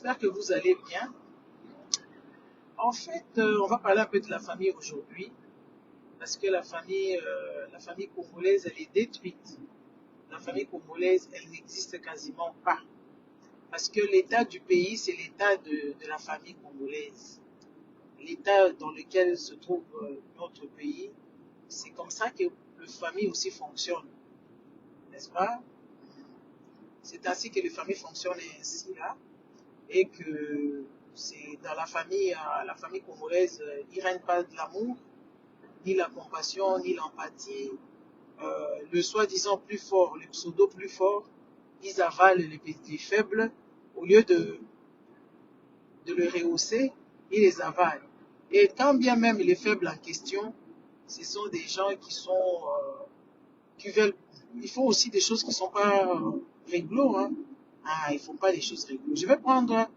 j'espère que vous allez bien. En fait, on va parler un peu de la famille aujourd'hui, parce que la famille congolaise, elle est détruite. La famille congolaise, elle n'existe quasiment pas. Parce que l'état du pays, c'est l'état de la famille congolaise. L'état dans lequel se trouve notre pays, c'est comme ça que la famille aussi fonctionne, n'est-ce pas? C'est ainsi que les familles fonctionnent ainsi là. Et que c'est dans la famille congolaise, il ne règne pas de l'amour, ni la compassion, ni l'empathie. Le soi-disant plus fort, le pseudo plus fort, ils avalent les faibles, au lieu de le rehausser, ils les avalent. Et quand bien même les faibles en question, ce sont des gens qui veulent, ils font aussi des choses qui ne sont pas réglo, hein. Ah, ils ne font pas des choses réglo. Je vais prendre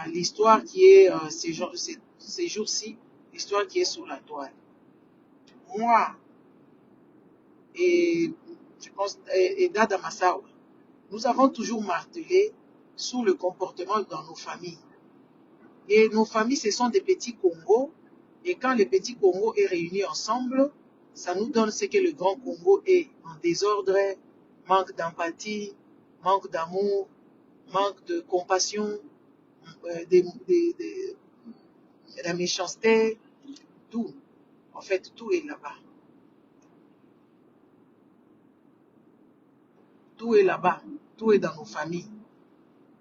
l'histoire qui est ces jours-ci, l'histoire qui est sur la toile. Moi et je pense et Dada Massawa, nous avons toujours martelé sur le comportement dans nos familles. Et nos familles, ce sont des petits Congos. Et quand les petits Congos est réunis ensemble, ça nous donne ce que le grand Congo est en désordre, manque d'empathie, manque d'amour, manque de compassion, de la méchanceté, tout. En fait, tout est là-bas. Tout est là-bas. Tout est dans nos familles.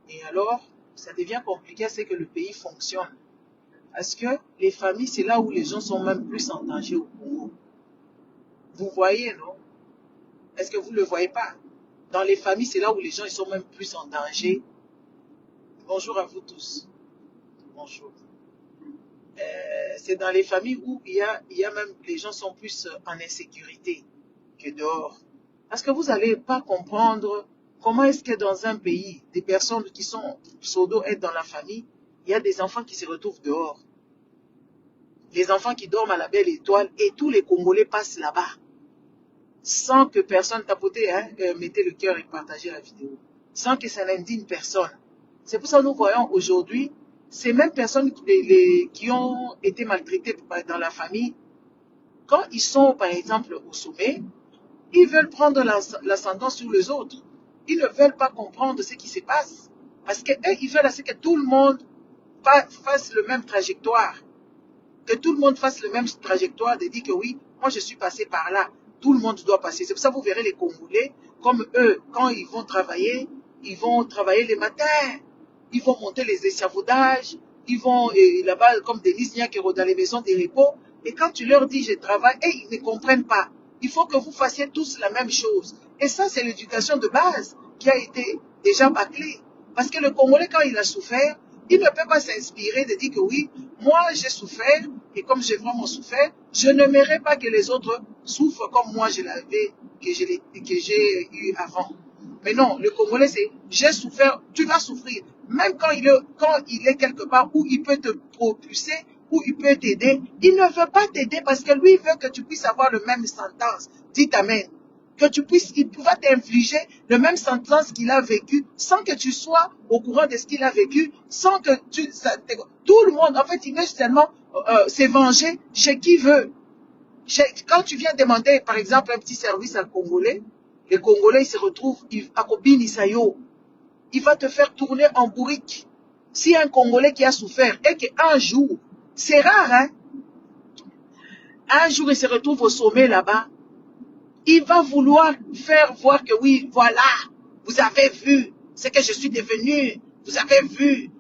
Et alors, ça devient compliqué, c'est que le pays fonctionne. Parce que les familles, c'est là où les gens sont même plus en danger au Congo. Vous voyez, non? Est-ce que vous ne le voyez pas? Dans les familles, c'est là où les gens ils sont même plus en danger. Bonjour à vous tous. Bonjour. C'est dans les familles où il y a même les gens sont plus en insécurité que dehors. Parce que vous n'allez pas comprendre comment est-ce que dans un pays, des personnes qui sont pseudo-aident dans la famille, il y a des enfants qui se retrouvent dehors. Les enfants qui dorment à la belle étoile et tous les Congolais passent là-bas. Sans que personne tapote, hein, mettez le cœur et partagez la vidéo. Sans que ça n'indigne personne. C'est pour ça que nous voyons aujourd'hui ces mêmes personnes qui ont été maltraitées dans la famille, quand ils sont par exemple au sommet, ils veulent prendre l'ascendant sur les autres. Ils ne veulent pas comprendre ce qui se passe. Parce qu'eux, ils veulent que tout le monde fasse le même trajectoire. Que tout le monde fasse le même trajectoire de dire que oui, moi je suis passé par là. Tout le monde doit passer. C'est pour ça que vous verrez les Congolais, comme eux, quand ils vont travailler les matins. Ils vont monter les échafaudages. Ils vont là-bas, comme des Lisniakero dans les maisons des repos. Et quand tu leur dis je travaille, ils ne comprennent pas. Il faut que vous fassiez tous la même chose. Et ça, c'est l'éducation de base qui a été déjà bâclée. Parce que le Congolais, quand il a souffert, il ne peut pas s'inspirer de dire que oui, moi j'ai souffert, et comme j'ai vraiment souffert, je n'aimerais pas que les autres souffrent comme moi je l'avais, que j'ai eu avant. Mais non, le Congolais c'est, j'ai souffert, tu vas souffrir. Même quand il est quelque part où il peut te propulser, où il peut t'aider, il ne veut pas t'aider parce que lui il veut que tu puisses avoir le même sentence. Dites Amen. Que tu puisses, il va t'infliger le même sentence qu'il a vécu sans que tu sois au courant de ce qu'il a vécu, sans que tout le monde, en fait, il veut seulement se venger chez qui veut. Quand tu viens demander, par exemple, un petit service à un Congolais, les Congolais, ils se retrouvent à Kobini Sayo. Il va te faire tourner en bourrique. Si un Congolais qui a souffert et qu'un jour, c'est rare, hein, un jour il se retrouve au sommet là-bas, il va vouloir faire voir que oui, voilà, vous avez vu ce que je suis devenu, vous avez vu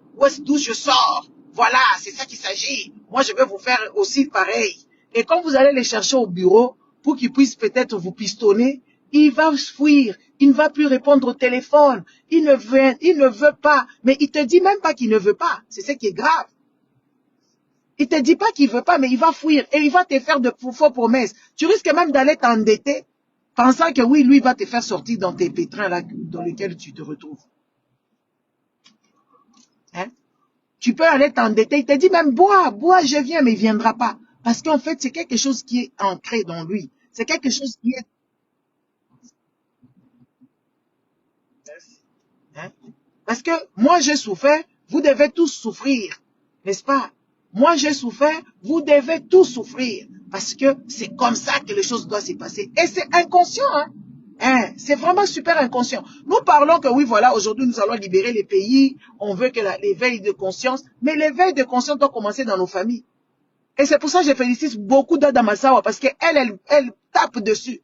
d'où je sors, voilà, c'est ça qu'il s'agit. Moi, je vais vous faire aussi pareil. Et quand vous allez les chercher au bureau, pour qu'ils puissent peut-être vous pistonner, il va fuir, il ne va plus répondre au téléphone, il ne veut pas, mais il te dit même pas qu'il ne veut pas, c'est ce qui est grave. Il te dit pas qu'il veut pas, mais il va fuir et il va te faire de fausses promesses. Tu risques même d'aller t'endetter, pensant que oui, lui va te faire sortir dans tes pétrins là, dans lesquels tu te retrouves. Hein? Tu peux aller t'endetter, il te dit même bois, je viens, mais il ne viendra pas. Parce qu'en fait, c'est quelque chose qui est ancré dans lui. C'est quelque chose qui est... Hein? Parce que moi, j'ai souffert, Vous devez tous souffrir, n'est-ce pas? Moi, j'ai souffert, vous devez tous souffrir. Parce que c'est comme ça que les choses doivent se passer. Et c'est inconscient, hein? C'est vraiment super inconscient. Nous parlons que oui, voilà, aujourd'hui, nous allons libérer les pays. On veut que l'éveil de conscience. Mais l'éveil de conscience doit commencer dans nos familles. Et c'est pour ça que je félicite beaucoup d'Ada Massawa parce qu'elle tape dessus.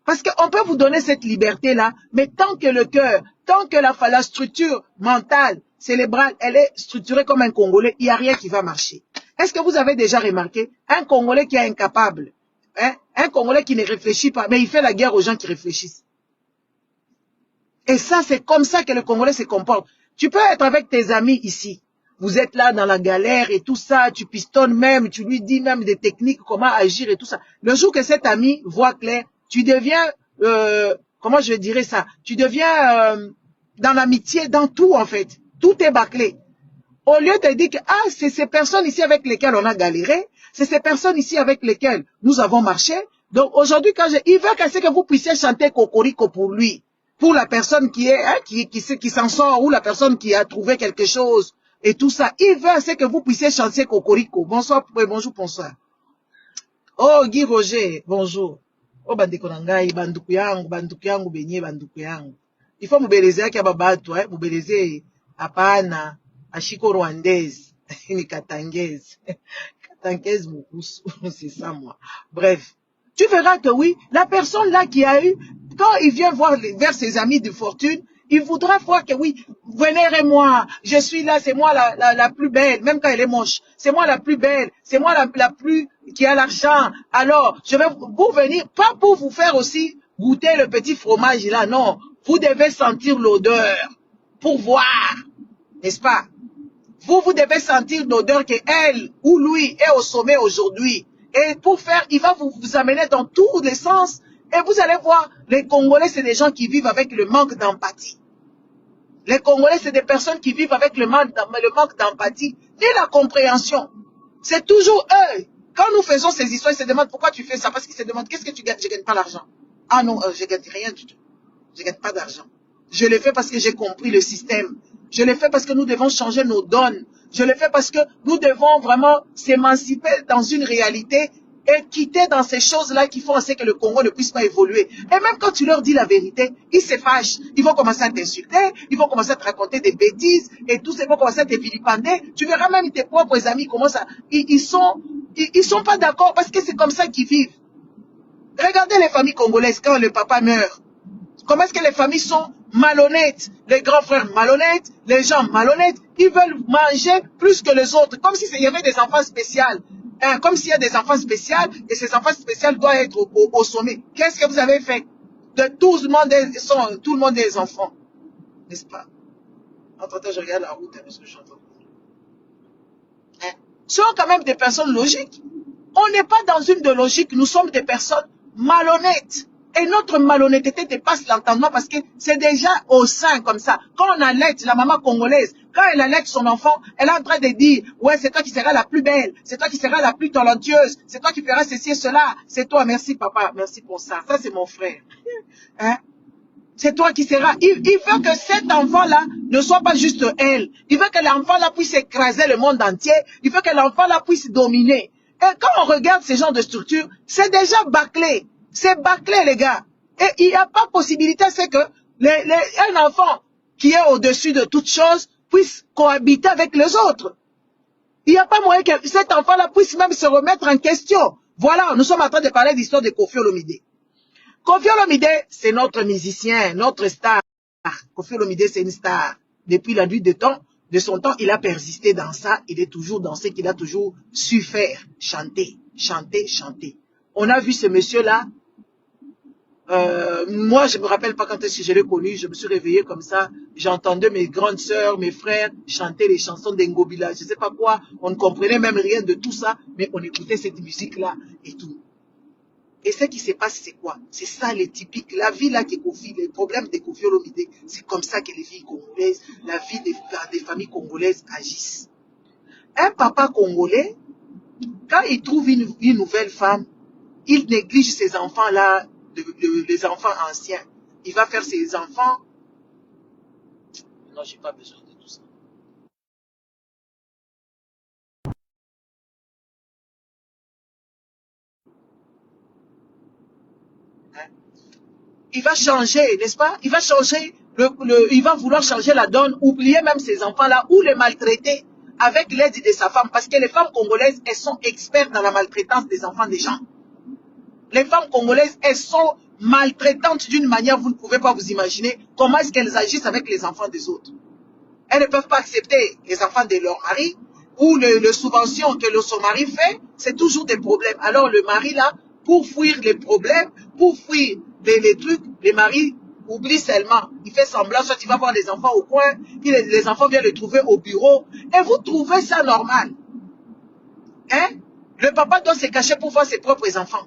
Parce qu'on peut vous donner cette liberté-là, mais tant que le cœur, tant que la structure mentale, cérébrale, elle est structurée comme un Congolais, il n'y a rien qui va marcher. Est-ce que vous avez déjà remarqué un Congolais qui est incapable, hein, un Congolais qui ne réfléchit pas, mais il fait la guerre aux gens qui réfléchissent. Et ça, c'est comme ça que le Congolais se comporte. Tu peux être avec tes amis ici. Vous êtes là dans la galère et tout ça, tu pistonnes même, tu lui dis même des techniques, comment agir et tout ça. Le jour que cet ami voit clair, tu deviens, comment je dirais ça, tu deviens dans l'amitié, dans tout en fait. Tout est bâclé. Au lieu de dire que ah, c'est ces personnes ici avec lesquelles on a galéré, c'est ces personnes ici avec lesquelles nous avons marché. Donc aujourd'hui, il veut que vous puissiez chanter Cocorico pour lui, pour la personne qui est, hein, qui s'en sort, ou la personne qui a trouvé quelque chose et tout ça. Il veut que vous puissiez chanter Cocorico. Bonsoir, bonjour, bonsoir. Oh, Guy Roger, bonjour. Oh, bandeko nangai, banduku yangu, benye banduku yangu. Il faut mubeleze yake babatu, mubeleze hapana, ashiko rwandaise, ni katangese. Katangese mukusu, c'est ça moi. Bref, tu verras que oui, la personne là qui a eu, quand il vient voir vers ses amis de fortune, il voudra voir que oui, vénérez-moi, je suis là, c'est moi la plus belle, même quand elle est moche. C'est moi la plus belle, c'est moi la plus qui a l'argent. Alors, je vais vous venir, pas pour vous faire aussi goûter le petit fromage là, non. Vous devez sentir l'odeur pour voir, n'est-ce pas? Vous devez sentir l'odeur que elle ou lui est au sommet aujourd'hui. Et pour faire, il va vous amener dans tous les sens. Et vous allez voir, les Congolais, c'est des gens qui vivent avec le manque d'empathie. Les Congolais, c'est des personnes qui vivent avec le manque d'empathie et la compréhension. C'est toujours eux. Quand nous faisons ces histoires, ils se demandent pourquoi tu fais ça. Parce qu'ils se demandent, qu'est-ce que tu gagnes? Je ne gagne pas l'argent. Ah non, je ne gagne rien du tout. Je ne gagne pas d'argent. Je le fais parce que j'ai compris le système. Je le fais parce que nous devons changer nos donnes. Je le fais parce que nous devons vraiment s'émanciper dans une réalité et quitter dans ces choses-là qui font en sorte que le Congo ne puisse pas évoluer. Et même quand tu leur dis la vérité, ils se fâchent. Ils vont commencer à t'insulter, ils vont commencer à te raconter des bêtises et tout ça, ils vont commencer à te vilipender. Tu verras même tes propres amis comment ça. Ils sont pas d'accord parce que c'est comme ça qu'ils vivent. Regardez les familles congolaises quand le papa meurt. Comment est-ce que les familles sont malhonnêtes? Les grands frères malhonnêtes, les gens malhonnêtes, ils veulent manger plus que les autres, comme s'il y avait des enfants spéciaux. Hein, comme s'il y a des enfants spéciaux, et ces enfants spéciaux doivent être au sommet. Qu'est-ce que vous avez fait? De tout le monde est enfants. N'est-ce pas? Entre-temps, je regarde la route, parce que je suis en train de... Hein? Ce sont quand même des personnes logiques. On n'est pas dans une de logique, nous sommes des personnes malhonnêtes. Et notre malhonnêteté dépasse l'entendement parce que c'est déjà au sein comme ça. Quand on allait, la maman congolaise, quand elle allait son enfant, elle est en train de dire, ouais, c'est toi qui seras la plus belle, c'est toi qui seras la plus talentueuse, c'est toi qui feras ceci et cela, c'est toi, merci papa, merci pour ça. Ça, c'est mon frère. Hein? C'est toi qui seras. Il veut que cet enfant-là ne soit pas juste elle. Il veut que l'enfant-là puisse écraser le monde entier. Il veut que l'enfant-là puisse dominer. Et quand on regarde ce genre de structure, c'est déjà bâclé. C'est bâclé, les gars. Et il n'y a pas possibilité, c'est que un enfant qui est au-dessus de toute chose puisse cohabiter avec les autres. Il n'y a pas moyen que cet enfant-là puisse même se remettre en question. Voilà, nous sommes en train de parler de l'histoire de Koffi Olomide. Koffi Olomide, c'est notre musicien, notre star. Koffi Olomide, c'est une star. Depuis la nuit de son temps, il a persisté dans ça. Il est toujours dans ce qu'il a toujours su faire. Chanter, chanter, chanter. On a vu ce monsieur-là. Moi, je me rappelle pas quand est-ce que je l'ai connu. Je me suis réveillé comme ça. J'entendais mes grandes sœurs, mes frères chanter les chansons d'Engobila. Je sais pas quoi. On ne comprenait même rien de tout ça. Mais on écoutait cette musique-là et tout. Et ce qui se passe, c'est quoi? C'est ça les typiques. La vie là qui Koffi, les problèmes de Koffi Olomide, c'est comme ça que les filles congolaises, la vie des familles congolaises agissent. Un papa congolais, quand il trouve une nouvelle femme, il néglige ses enfants là, les enfants anciens. Il va faire ses enfants. Non, j'ai pas besoin de tout ça. Hein. Il va changer, n'est-ce pas? Il va changer, il va vouloir changer la donne, oublier même ces enfants-là ou les maltraiter avec l'aide de sa femme. Parce que les femmes congolaises, elles sont expertes dans la maltraitance des enfants des gens. Les femmes congolaises, elles sont maltraitantes d'une manière, vous ne pouvez pas vous imaginer comment est-ce qu'elles agissent avec les enfants des autres. Elles ne peuvent pas accepter les enfants de leur mari ou les subventions que son mari fait, c'est toujours des problèmes. Alors le mari là, pour fuir les problèmes, pour fuir les trucs, les maris oublient seulement. Il fait semblant, soit il va voir les enfants au coin, les enfants viennent le trouver au bureau. Et vous trouvez ça normal? Hein? Le papa doit se cacher pour voir ses propres enfants.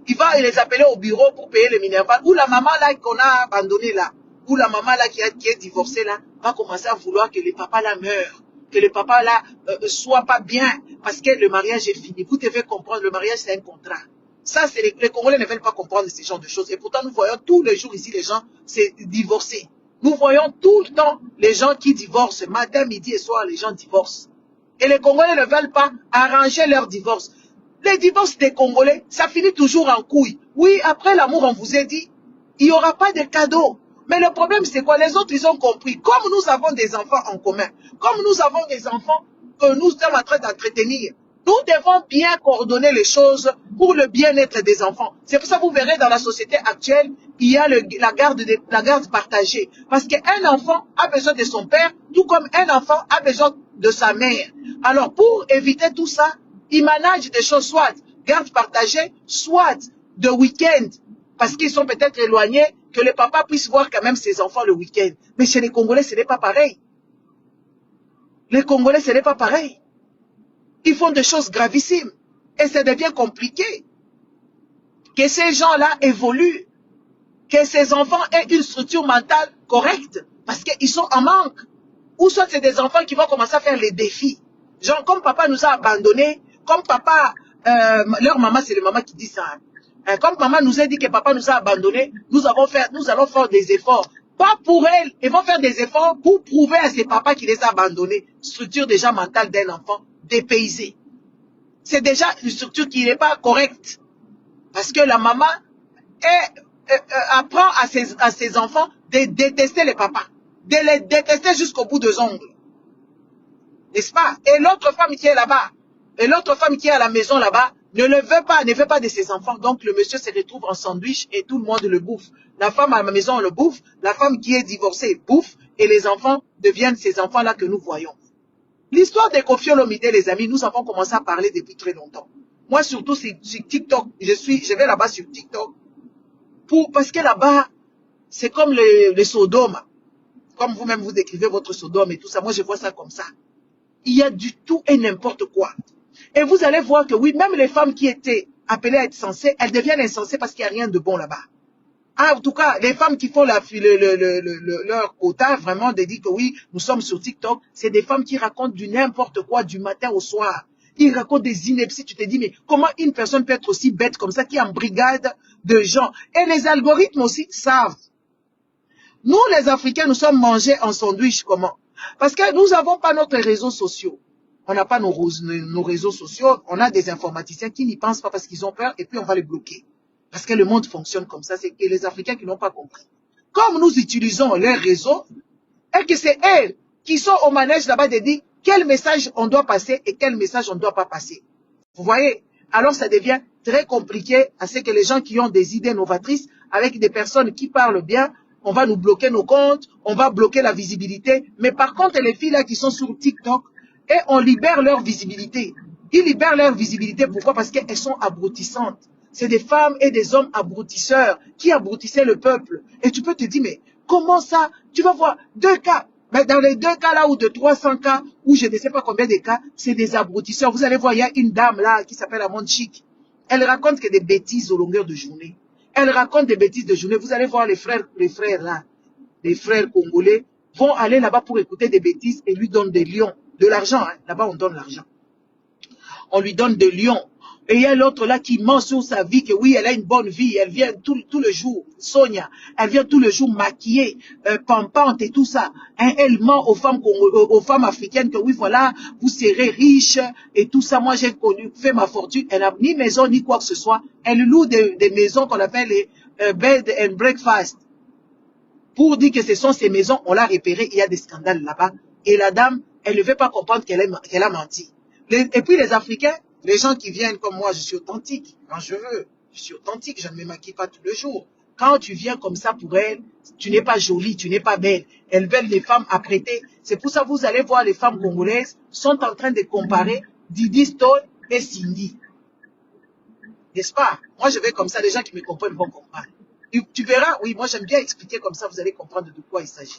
Il va les appeler au bureau pour payer le minerval. Ou la maman là qu'on a abandonné là, ou la maman là qui est divorcée là, va commencer à vouloir que le papa là meure, que le papa là soit pas bien, parce que le mariage est fini. Vous devez comprendre, le mariage c'est un contrat. Ça, c'est les Congolais ne veulent pas comprendre ce genre de choses. Et pourtant, nous voyons tous les jours ici les gens se divorcer. Nous voyons tout le temps les gens qui divorcent. Matin, midi et soir, les gens divorcent. Et les Congolais ne veulent pas arranger leur divorce. Les divorces des Congolais, ça finit toujours en couille. Oui, après l'amour, on vous a dit, il n'y aura pas de cadeaux. Mais le problème, c'est quoi? Les autres, ils ont compris. Comme nous avons des enfants en commun, comme nous avons des enfants que nous sommes en train d'entretenir, nous devons bien coordonner les choses pour le bien-être des enfants. C'est pour ça que vous verrez dans la société actuelle, il y a la garde partagée. Parce qu'un enfant a besoin de son père, tout comme un enfant a besoin de sa mère. Alors, pour éviter tout ça, ils managent des choses, soit garde partagée, soit de week-end, parce qu'ils sont peut-être éloignés, que le papa puisse voir quand même ses enfants le week-end. Mais chez les Congolais, ce n'est pas pareil. Les Congolais, ce n'est pas pareil. Ils font des choses gravissimes. Et ça devient compliqué. Que ces gens-là évoluent. Que ces enfants aient une structure mentale correcte. Parce qu'ils sont en manque. Ou soit c'est des enfants qui vont commencer à faire les défis. Genre, comme papa nous a abandonnés, comme papa, leur maman, c'est le maman qui dit ça. Hein. Comme maman nous a dit que papa nous a abandonnés, nous allons faire des efforts. Pas pour elle, ils vont faire des efforts pour prouver à ces papas qui les a abandonnés. Structure déjà mentale d'un enfant dépaysé. C'est déjà une structure qui n'est pas correcte. Parce que la maman apprend à ses enfants de détester les papas. De les détester jusqu'au bout des ongles. N'est-ce pas? Et l'autre femme qui est là-bas, et l'autre femme qui est à la maison là-bas, ne veut pas de ses enfants. Donc le monsieur se retrouve en sandwich et tout le monde le bouffe. La femme à la maison le bouffe, la femme qui est divorcée bouffe, et les enfants deviennent ces enfants-là que nous voyons. L'histoire des Koffi Olomide, les amis, nous avons commencé à parler depuis très longtemps. Moi, surtout sur TikTok, je vais là-bas sur TikTok. Parce que là-bas, c'est comme les Sodome. Comme vous-même, vous décrivez votre Sodome et tout ça. Moi, je vois ça comme ça. Il y a du tout et n'importe quoi. Et vous allez voir que oui, même les femmes qui étaient appelées à être sensées, elles deviennent insensées parce qu'il n'y a rien de bon là-bas. Ah, en tout cas, les femmes qui font leur quota, vraiment, de dire que oui, nous sommes sur TikTok, c'est des femmes qui racontent du n'importe quoi du matin au soir. Ils racontent des inepties. Tu te dis, mais comment une personne peut être aussi bête comme ça, qui est en brigade de gens? Et les algorithmes aussi savent. Nous, les Africains, nous sommes mangés en sandwich. Comment? Parce que nous n'avons pas nos réseaux sociaux. On n'a pas nos réseaux sociaux. On a des informaticiens qui n'y pensent pas parce qu'ils ont peur et puis on va les bloquer. Parce que le monde fonctionne comme ça. C'est que les Africains qui n'ont pas compris. Comme nous utilisons leurs réseaux, et que c'est elles qui sont au manège là-bas de dire quel message on doit passer et quel message on ne doit pas passer. Vous voyez? Alors ça devient très compliqué à ce que les gens qui ont des idées novatrices, avec des personnes qui parlent bien, on va nous bloquer nos comptes, on va bloquer la visibilité. Mais par contre, les filles là qui sont sur TikTok, et on libère leur visibilité. Ils libèrent leur visibilité. Pourquoi? Parce qu'elles sont abrutissantes. C'est des femmes et des hommes abrutisseurs qui abrutissaient le peuple. Et tu peux te dire, mais comment ça? Tu vas voir 2 cas. Mais dans les 2 cas là, ou de 300 cas, ou je ne sais pas combien de cas, c'est des abrutisseurs. Vous allez voir, il y a une dame là qui s'appelle Amande Chic. Elle raconte que des bêtises au longueur de journée. Elle raconte des bêtises de journée. Vous allez voir les frères là, les frères congolais, vont aller là-bas pour écouter des bêtises et lui donnent des lions. De l'argent, hein. Là-bas on donne l'argent. On lui donne des lions. Et il y a l'autre là qui ment sur sa vie, que oui, elle a une bonne vie, elle vient tout le jour, Sonia, elle vient tout le jour maquillée, pampante et tout ça. Hein, elle ment aux femmes africaines que oui, voilà, vous serez riches et tout ça. Moi, j'ai fait ma fortune, elle n'a ni maison ni quoi que ce soit. Elle loue des maisons qu'on appelle bed and breakfast pour dire que ce sont ces maisons, on l'a repéré, il y a des scandales là-bas. Et la dame, elle ne veut pas comprendre qu'elle a menti. Et puis les Africains, les gens qui viennent comme moi, je suis authentique. Quand je veux, je suis authentique, je ne me maquille pas tous les jours. Quand tu viens comme ça pour elles, tu n'es pas jolie, tu n'es pas belle. Elles veulent les femmes apprêtées. C'est pour ça que vous allez voir les femmes congolaises sont en train de comparer Didi Stone et Cindy. N'est-ce pas? Moi, je vais comme ça, les gens qui me comprennent vont comprendre. Tu verras, oui, moi j'aime bien expliquer comme ça, vous allez comprendre de quoi il s'agit.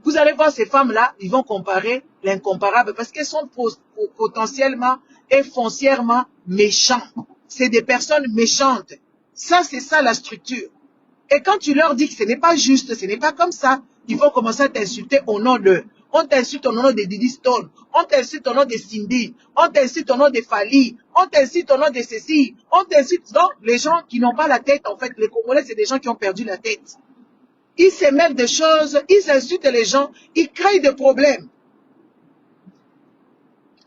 Vous allez voir ces femmes-là, ils vont comparer l'incomparable parce qu'elles sont potentiellement et foncièrement méchantes. C'est des personnes méchantes. Ça, c'est ça la structure. Et quand tu leur dis que ce n'est pas juste, ce n'est pas comme ça, ils vont commencer à t'insulter au nom d'eux. On t'insulte au nom de Didi Stone, on t'insulte au nom de Cindy, on t'insulte au nom de Fali, on t'insulte au nom de ceci, on t'insulte. Donc, les gens qui n'ont pas la tête, en fait, les Congolais, c'est des gens qui ont perdu la tête. Ils se mêlent des choses, ils insultent les gens, ils créent des problèmes.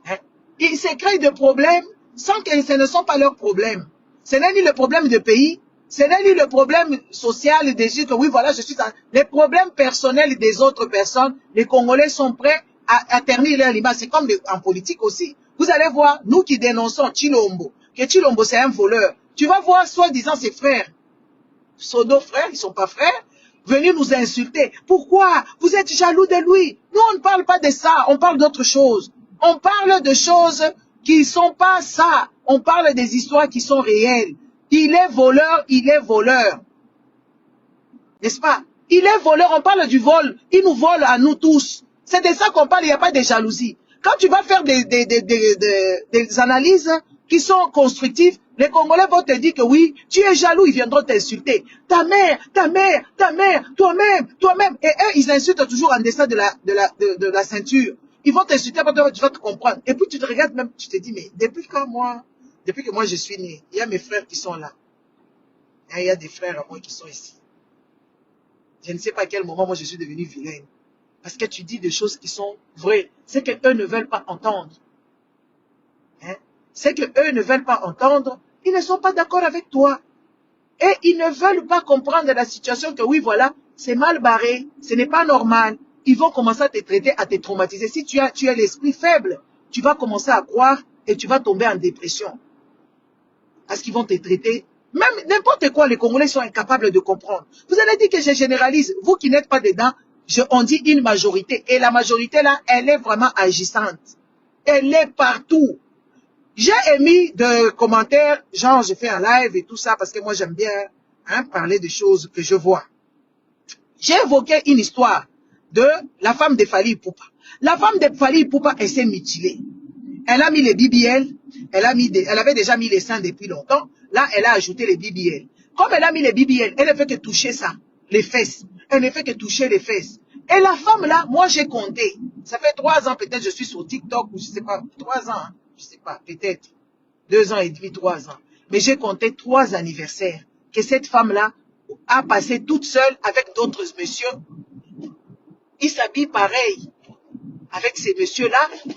Hein? Ils se créent des problèmes sans que ce ne sont pas leurs problèmes. Ce n'est ni le problème du pays, ce n'est ni le problème social des gens que oui, voilà, je suis dans les problèmes personnels des autres personnes. Les Congolais sont prêts à ternir leur image. C'est comme en politique aussi. Vous allez voir, nous qui dénonçons Chilombo, que Chilombo c'est un voleur. Tu vas voir, soi-disant, ses frères, pseudo frères, ils ne sont pas frères, venir nous insulter. Pourquoi? Vous êtes jaloux de lui. Nous, on ne parle pas de ça, on parle d'autre chose. On parle de choses qui ne sont pas ça. On parle des histoires qui sont réelles. Il est voleur, il est voleur. N'est-ce pas? Il est voleur, on parle du vol. Il nous vole à nous tous. C'est de ça qu'on parle, il n'y a pas de jalousie. Quand tu vas faire des analyses qui sont constructives, les Congolais vont te dire que oui, tu es jaloux, ils viendront t'insulter. Ta mère, toi-même. Et eux, ils insultent toujours en dessin de la ceinture. Ils vont t'insulter, tu vas te comprendre. Et puis tu te regardes même, tu te dis, mais depuis que moi je suis né, il y a mes frères qui sont là. Il y a des frères à moi qui sont ici. Je ne sais pas à quel moment moi je suis devenue vilaine. Parce que tu dis des choses qui sont vraies. C'est qu'eux ne veulent pas entendre. Hein? C'est qu'eux ne veulent pas entendre. Ils ne sont pas d'accord avec toi. Et ils ne veulent pas comprendre la situation que oui, voilà, c'est mal barré, ce n'est pas normal. Ils vont commencer à te traiter, à te traumatiser. Si tu as l'esprit faible, tu vas commencer à croire et tu vas tomber en dépression. Parce qu'ils vont te traiter. Même n'importe quoi, les Congolais sont incapables de comprendre. Vous allez dire que je généralise. Vous qui n'êtes pas dedans, on dit une majorité. Et la majorité là, elle est vraiment agissante. Elle est partout. J'ai émis de commentaires, genre je fais un live et tout ça, parce que moi j'aime bien parler des choses que je vois. J'ai évoqué une histoire de la femme de Fali Ipupa. La femme de Fali Ipupa, elle s'est mutilée. Elle a mis les BBL, elle avait déjà mis les seins depuis longtemps. Là, elle a ajouté les BBL. Comme elle a mis les BBL, elle ne fait que toucher ça, les fesses. Elle ne fait que toucher les fesses. Et la femme là, moi j'ai compté. Ça fait 3 ans peut-être, je suis sur TikTok, ou je sais pas, 3 ans, hein, je sais pas, peut-être 2 ans et demi, 3 ans. Mais j'ai compté 3 anniversaires que cette femme là a passé toute seule avec d'autres messieurs. Ils s'habillent pareil avec ces messieurs là.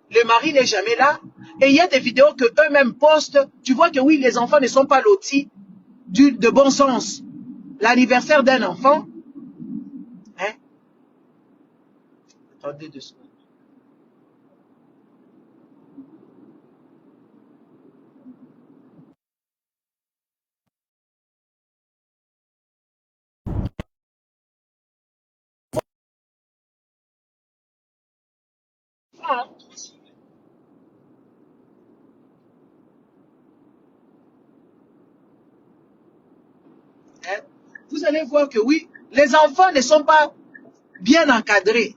Le mari n'est jamais là. Et il y a des vidéos que eux-mêmes postent. Tu vois que oui, les enfants ne sont pas lotis de bon sens. L'anniversaire d'un enfant. Hein? Attendez 2 secondes. Ah. Hein? Vous allez voir que oui, les enfants ne sont pas bien encadrés.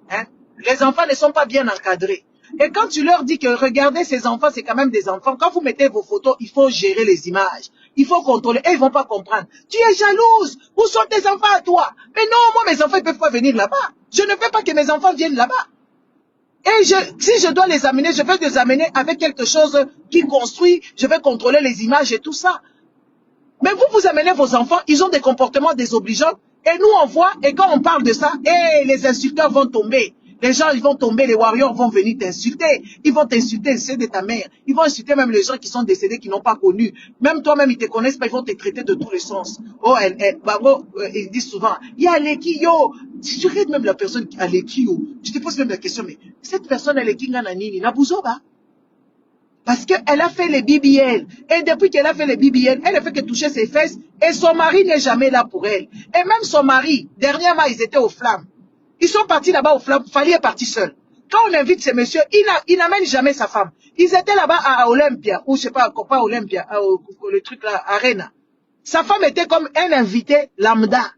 Hein? Les enfants ne sont pas bien encadrés. Et quand tu leur dis que regardez ces enfants, c'est quand même des enfants. Quand vous mettez vos photos, il faut gérer les images. Il faut contrôler. Et ils ne vont pas comprendre. Tu es jalouse. Où sont tes enfants à toi? Mais non, moi, mes enfants, ils ne peuvent pas venir là-bas. Je ne veux pas que mes enfants viennent là-bas. Et si je dois les amener, je vais les amener avec quelque chose qui construit. Je vais contrôler les images et tout ça. Mais vous amenez vos enfants, ils ont des comportements désobligeants. Et nous, on voit, et quand on parle de ça, les insulteurs vont tomber. Les gens, ils vont tomber, les warriors vont venir t'insulter. Ils vont t'insulter, c'est de ta mère. Ils vont insulter même les gens qui sont décédés, qui n'ont pas connu. Même toi-même, ils te connaissent pas, ils vont te traiter de tous les sens. Oh, ils disent souvent, il y a Aleki, yo. Tu regardes même la personne, Aleki, yo. Tu te poses même la question, mais cette personne, Aleki, Ngananini, Nabuzoba. Parce qu'elle a fait les BBL. Et depuis qu'elle a fait les BBL, elle ne fait que toucher ses fesses. Et son mari n'est jamais là pour elle. Et même son mari, dernièrement, ils étaient aux flammes. Ils sont partis là-bas aux flammes. Fali est parti seul. Quand on invite ces messieurs, il n'amène jamais sa femme. Ils étaient là-bas à Olympia. Ou je sais pas Olympia. Le truc là, Arena. Sa femme était comme un invité lambda.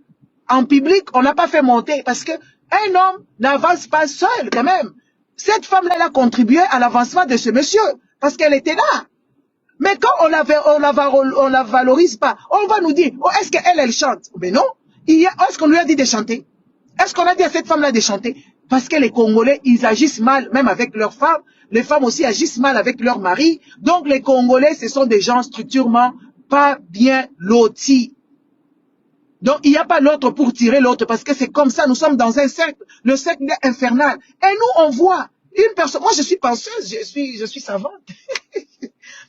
En public, on n'a pas fait monter. Parce que un homme n'avance pas seul quand même. Cette femme-là, elle a contribué à l'avancement de ce monsieur. Parce qu'elle était là. Mais quand on la valorise pas, on va nous dire, oh, est-ce qu'elle, elle chante? Mais non. Est-ce qu'on lui a dit de chanter? Est-ce qu'on a dit à cette femme-là de chanter? Parce que les Congolais, ils agissent mal, même avec leurs femmes. Les femmes aussi agissent mal avec leurs maris. Donc les Congolais, ce sont des gens structurellement pas bien lotis. Donc il n'y a pas l'autre pour tirer l'autre, parce que c'est comme ça, nous sommes dans un cercle, le cercle infernal. Et nous, on voit une personne, moi je suis penseuse, je suis savante.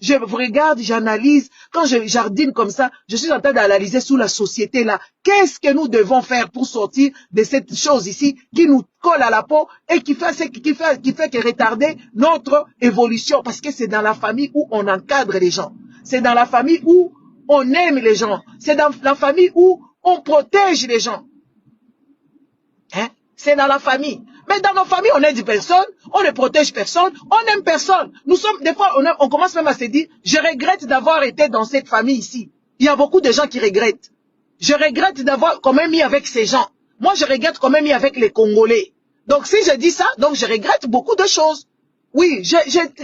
Je regarde, j'analyse, quand je jardine comme ça, je suis en train d'analyser sous la société là. Qu'est-ce que nous devons faire pour sortir de cette chose ici qui nous colle à la peau et qui fait que retarder notre évolution, parce que c'est dans la famille où on encadre les gens. C'est dans la famille où on aime les gens. C'est dans la famille où on protège les gens. Hein? C'est dans la famille. Mais dans nos familles, on aide personne, on ne protège personne, on n'aime personne. Nous sommes, des fois, on commence même à se dire, je regrette d'avoir été dans cette famille ici. Il y a beaucoup de gens qui regrettent. Je regrette d'avoir quand même mis avec ces gens. Moi, je regrette quand même mis avec les Congolais. Donc, si je dis ça, donc je regrette beaucoup de choses. Oui, je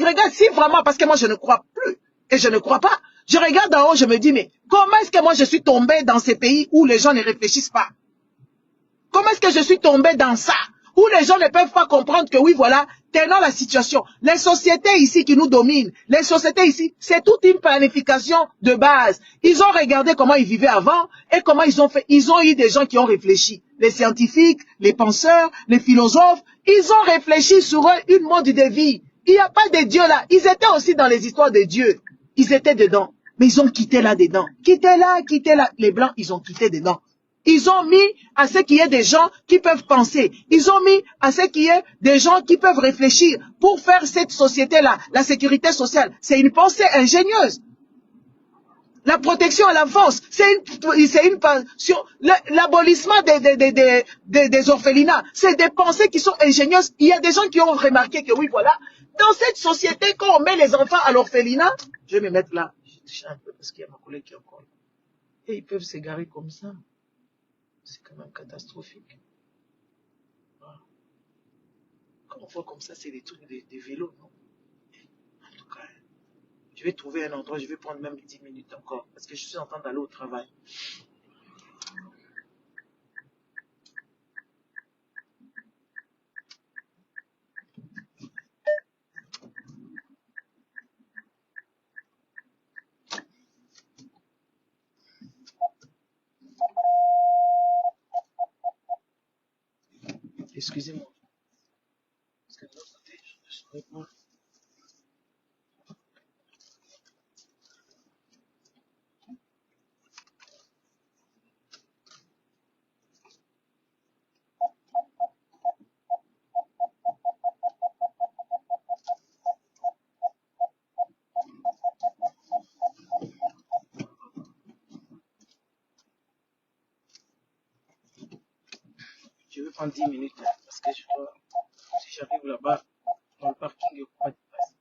regrette si vraiment, parce que moi, je ne crois plus. Et je ne crois pas. Je regarde en haut, je me dis, mais comment est-ce que moi, je suis tombé dans ces pays où les gens ne réfléchissent pas? Comment est-ce que je suis tombé dans ça? Où les gens ne peuvent pas comprendre que oui, voilà, tenant la situation. Les sociétés ici qui nous dominent, les sociétés ici, c'est toute une planification de base. Ils ont regardé comment ils vivaient avant et comment ils ont fait. Ils ont eu des gens qui ont réfléchi. Les scientifiques, les penseurs, les philosophes, ils ont réfléchi sur une mode de vie. Il n'y a pas de Dieu là. Ils étaient aussi dans les histoires de Dieu. Ils étaient dedans. Mais ils ont quitté là-dedans. Quitté là. Les Blancs, ils ont quitté dedans. Ils ont mis à ce qu'il y ait des gens qui peuvent penser. Ils ont mis à ce qu'il y ait des gens qui peuvent réfléchir pour faire cette société-là, la sécurité sociale. C'est une pensée ingénieuse. La protection à l'enfance, c'est une pension. L'abolissement des orphelinats, c'est des pensées qui sont ingénieuses. Il y a des gens qui ont remarqué que oui, voilà, dans cette société, quand on met les enfants à l'orphelinat, je vais me mettre là, je touche un peu parce qu'il y a ma collègue qui est encore là. Et ils peuvent s'égarer comme ça. C'est quand même catastrophique. Voilà. Quand on voit comme ça, c'est des trucs des vélos, non? En tout cas, je vais trouver un endroit, je vais prendre même 10 minutes encore, parce que je suis en train d'aller au travail. Excusez-moi. Parce que de l'autre côté, je ne saurais pas. Je vais prendre 10 minutes, parce que je dois, si j'arrive là-bas, dans le parking, il n'y a pas de place.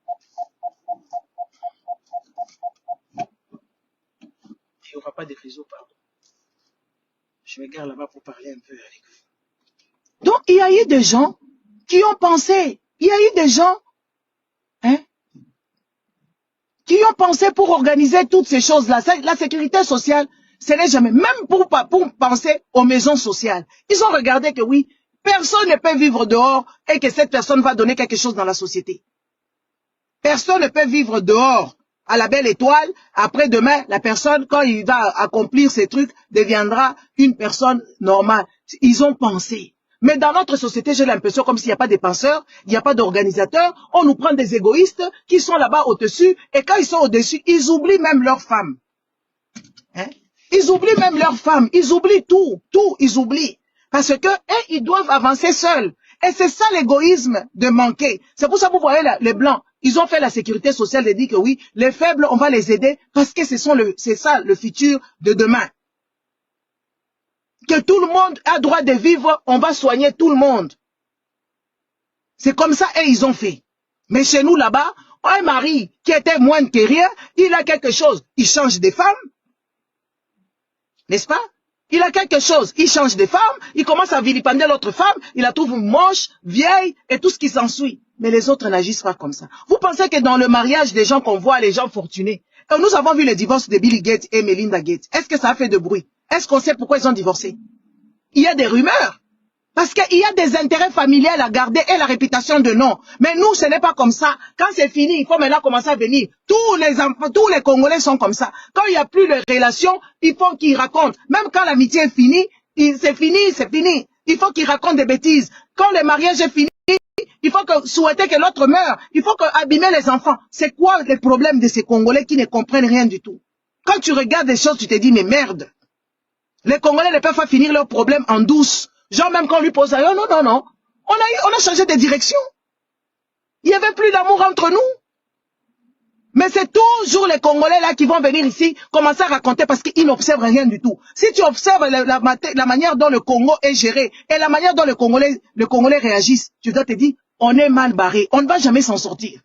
Il n'y aura pas de réseau, pardon. Je me gare là-bas pour parler un peu avec vous. Donc, il y a eu des gens qui ont pensé, il y a eu des gens, hein, qui ont pensé pour organiser toutes ces choses-là. La sécurité sociale, ce n'est jamais, même pour penser aux maisons sociales. Ils ont regardé que oui, personne ne peut vivre dehors et que cette personne va donner quelque chose dans la société. Personne ne peut vivre dehors à la belle étoile. Après demain, la personne, quand il va accomplir ces trucs, deviendra une personne normale. Ils ont pensé. Mais dans notre société, j'ai l'impression comme s'il n'y a pas de penseurs, il n'y a pas d'organisateurs, on nous prend des égoïstes qui sont là-bas au-dessus, et quand ils sont au-dessus, ils oublient même leurs femmes. Hein? Ils oublient même leurs femmes, ils oublient tout, ils oublient. Parce que, ils doivent avancer seuls. Et c'est ça l'égoïsme de manquer. C'est pour ça que vous voyez là, les Blancs, ils ont fait la sécurité sociale de dire que oui, les faibles, on va les aider parce que c'est ça le futur de demain. Que tout le monde a droit de vivre, on va soigner tout le monde. C'est comme ça, et ils ont fait. Mais chez nous là-bas, un mari qui était moindre que rien, il a quelque chose, il change de femme. N'est-ce pas? Il a quelque chose, il change de femme, il commence à vilipender l'autre femme, il la trouve moche, vieille et tout ce qui s'ensuit. Mais les autres n'agissent pas comme ça. Vous pensez que dans le mariage des gens qu'on voit, les gens fortunés, et nous avons vu le divorce de Bill Gates et Melinda Gates. Est-ce que ça a fait de bruit? Est-ce qu'on sait pourquoi ils ont divorcé? Il y a des rumeurs. Parce qu'il y a des intérêts familiaux à garder et la réputation de nom. Mais nous, ce n'est pas comme ça. Quand c'est fini, il faut maintenant commencer à venir. Tous les enfants, tous les Congolais sont comme ça. Quand il n'y a plus de relations, il faut qu'ils racontent. Même quand l'amitié est finie, c'est fini, c'est fini. Il faut qu'ils racontent des bêtises. Quand le mariage est fini, il faut souhaiter que l'autre meure. Il faut abîmer les enfants. C'est quoi le problème de ces Congolais qui ne comprennent rien du tout? Quand tu regardes des choses, tu te dis, mais merde. Les Congolais ne peuvent pas finir leurs problèmes en douce. Genre même quand on lui pose ça, non. On a changé de direction. Il n'y avait plus d'amour entre nous. Mais c'est toujours les Congolais là qui vont venir ici commencer à raconter parce qu'ils n'observent rien du tout. Si tu observes la manière dont le Congo est géré et la manière dont les Congolais réagissent, tu dois te dire, on est mal barré. On ne va jamais s'en sortir.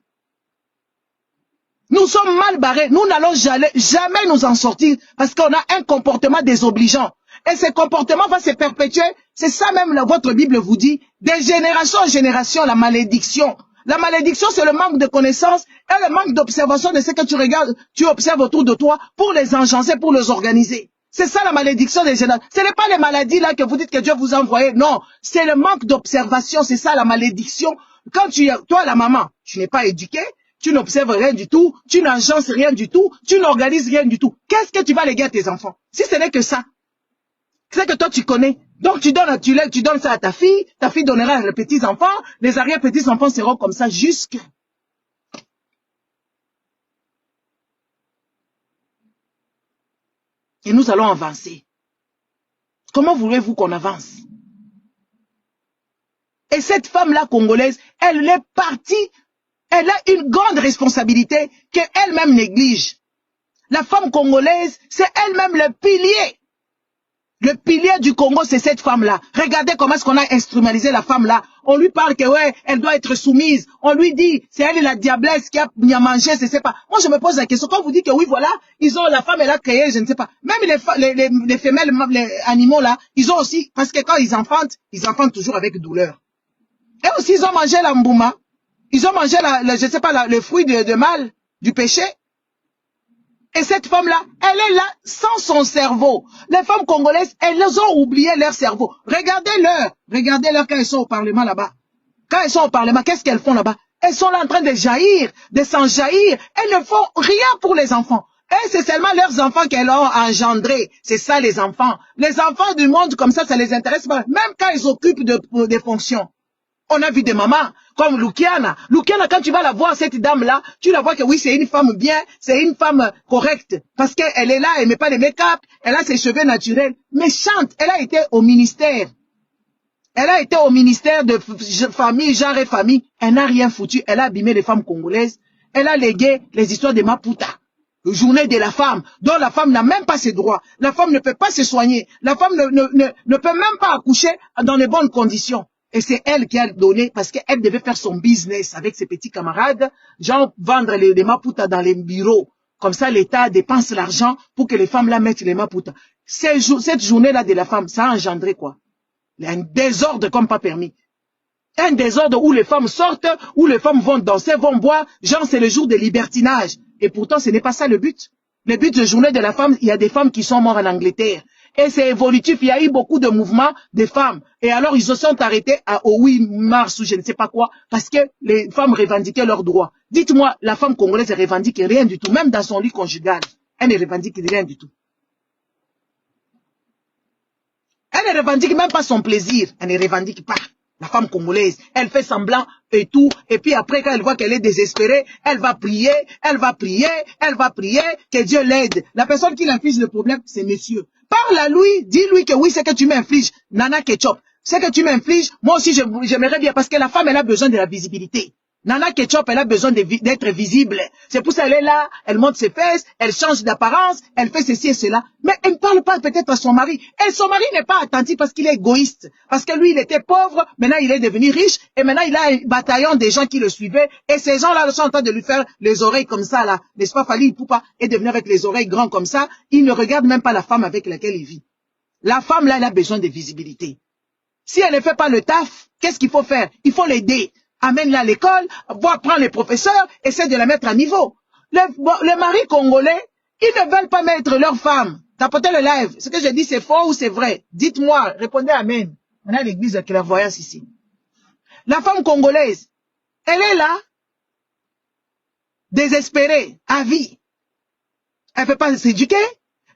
Nous sommes mal barrés. Nous n'allons jamais nous en sortir parce qu'on a un comportement désobligeant. Et ce comportement va se perpétuer. C'est ça même, votre Bible vous dit, des générations en génération, la malédiction. La malédiction, c'est le manque de connaissances et le manque d'observation de ce que tu regardes, tu observes autour de toi pour les engencer, pour les organiser. C'est ça la malédiction des générations. Ce n'est pas les maladies là que vous dites que Dieu vous a envoyées. Non, c'est le manque d'observation. C'est ça la malédiction. Quand toi, la maman, tu n'es pas éduqué, tu n'observes rien du tout, tu n'agences rien du tout, tu n'organises rien du tout. Qu'est-ce que tu vas léguer à tes enfants? Si ce n'est que ça. C'est que toi tu connais. Donc tu donnes ça à ta fille donnera à les petits-enfants, les arrière-petits-enfants seront comme ça jusque. Et nous allons avancer. Comment voulez-vous qu'on avance? Et cette femme-là congolaise, elle est partie, elle a une grande responsabilité qu'elle-même néglige. La femme congolaise, c'est elle-même le pilier. Le pilier du Congo, c'est cette femme-là. Regardez comment est-ce qu'on a instrumentalisé la femme-là. On lui parle que ouais, elle doit être soumise. On lui dit, c'est elle la diablesse qui a mangé, je ne sais pas. Moi, je me pose la question. Quand vous dites que oui, voilà, la femme, elle a créé, je ne sais pas. Même les femelles, les animaux là, ils ont aussi, parce que quand ils enfantent toujours avec douleur. Et aussi, ils ont mangé la mbouma. Ils ont mangé je ne sais pas, le fruit de mal, du péché. Et cette femme-là, elle est là sans son cerveau. Les femmes congolaises, elles ont oublié leur cerveau. Regardez-leur quand elles sont au Parlement là-bas. Quand elles sont au Parlement, qu'est-ce qu'elles font là-bas? Elles sont là en train de jaillir, de s'enjaillir. Elles ne font rien pour les enfants. Et c'est seulement leurs enfants qu'elles ont engendrés. C'est ça les enfants. Les enfants du monde comme ça les intéresse pas. Même quand ils occupent des fonctions. On a vu des mamans comme Lukiana. Lukiana, quand tu vas la voir, cette dame-là, tu la vois que oui, c'est une femme bien, c'est une femme correcte. Parce qu'elle est là, elle met pas de make-up, elle a ses cheveux naturels. Méchante, elle a été au ministère. Elle a été au ministère de famille, genre et famille. Elle n'a rien foutu. Elle a abîmé les femmes congolaises. Elle a légué les histoires de Maputa. Journée de la femme, dont la femme n'a même pas ses droits. La femme ne peut pas se soigner. La femme ne peut même pas accoucher dans les bonnes conditions. Et c'est elle qui a donné, parce qu'elle devait faire son business avec ses petits camarades, genre vendre les Maputa dans les bureaux. Comme ça, l'État dépense l'argent pour que les femmes là mettent les Maputa. Cette journée-là de la femme, ça a engendré quoi? Un désordre comme pas permis. Un désordre où les femmes sortent, où les femmes vont danser, vont boire, genre c'est le jour de libertinage. Et pourtant, ce n'est pas ça le but. Le but de journée de la femme, il y a des femmes qui sont mortes en Angleterre. Et c'est évolutif, il y a eu beaucoup de mouvements des femmes. Et alors, ils se sont arrêtés au 8 mars ou je ne sais pas quoi, parce que les femmes revendiquaient leurs droits. Dites-moi, la femme congolaise ne revendique rien du tout, même dans son lit conjugal. Elle ne revendique rien du tout. Elle Elle ne revendique même pas son plaisir. Elle ne revendique pas. La femme congolaise, elle fait semblant et tout. Et puis après, quand elle voit qu'elle est désespérée, elle va prier, elle va prier, elle va prier, que Dieu l'aide. La personne qui l'inflige le problème, c'est monsieur. Parle à lui, dis-lui que oui, c'est que tu m'infliges, Nana Ketchup. C'est que tu m'infliges, moi aussi j'aimerais bien, parce que la femme, elle a besoin de la visibilité. Nana Ketchup, elle a besoin d'être visible. C'est pour ça qu'elle est là, elle monte ses fesses, elle change d'apparence, elle fait ceci et cela. Mais elle ne parle pas peut-être à son mari. Et son mari n'est pas attentif parce qu'il est égoïste. Parce que lui, il était pauvre, maintenant il est devenu riche, et maintenant il a un bataillon des gens qui le suivaient. Et ces gens-là sont en train de lui faire les oreilles comme ça, là. N'est-ce pas, Fali Ipupa est devenu avec les oreilles grandes comme ça. Il ne regarde même pas la femme avec laquelle il vit. La femme, là, elle a besoin de visibilité. Si elle ne fait pas le taf, qu'est-ce qu'il faut faire? Il faut l'aider. Amène-la à l'école, prendre les professeurs, essaie de la mettre à niveau. Le mari congolais, ils ne veulent pas mettre leur femme. Tapotez le live. Ce que je dis, c'est faux ou c'est vrai? Dites-moi, répondez amen. On a l'église de clairvoyance ici. La femme congolaise, elle est là, désespérée, à vie. Elle ne veut pas s'éduquer,